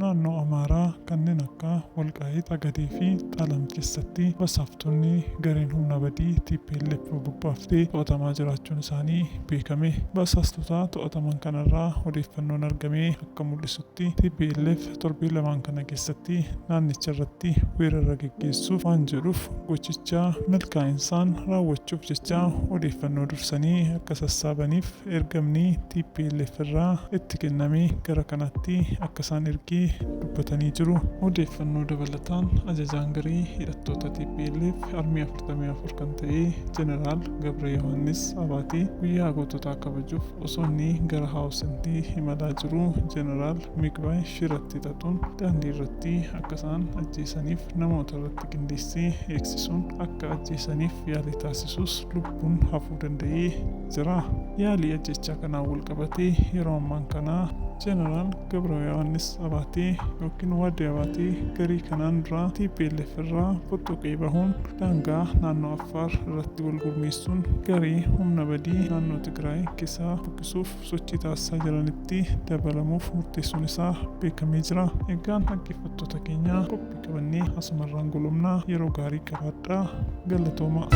naannoo Amaaraa kanneen akka Walqaayit Agadee fi Xaalam keessatti basaaftonni gareen humna badii TPLF bobbaaftee to'atamaa jiraachuun isaanii beekame. Basaastota to'ataman kanarraa odeeffannoon argame akka mul'isutti TPLF torbee lamaan kana keessatti naannicha irratti weerara geggeessuuf waan jedhuuf gochicha milkaa'inaan raawwachuuf jecha odeeffannoo dursanii akka sassaabaniif ergamni TPLF irraa itti kenname gara kanatti akka isaan ergee dubbatanii jiru. Odeeffannoo dabalataan ajajaan garee hidhattoota TPLF armii 44 kan ta'e Jeneraal Gabre Yohaannis Abaatee guyyaa goototaa kabajuuf osoo inni gara Haawusantii imalaa jiru Jeneraal Migbaay Shiratti xaxuun daandii irratti akka isaan ajjeesaniif namoota irratti qindeessee eegsisuun akka ajjeesaniif yaalii taasisus lubbuun hafuu danda'ee jira. Yaalii ajjechaa kanaan wal qabatee yeroo ammaan kana Jeneraal Gabre Yohaannis Abaatee yookiin Waadde Abaatee garii kanaan dura TPLF irraa foxxoqee bahuun daangaa naannoo Affaar irratti wal gurmeessuun garii humna badii naannoo Tigraay keessaa buqqisuuf sochii taasisaa jiranitti dabalamuuf murteessuun isaa beekamee jira. Egaan dhaggeeffattoota keenya qophii qabannee asumarraan golomnaa yeroo gaarii qabaadhaa. Galatooma.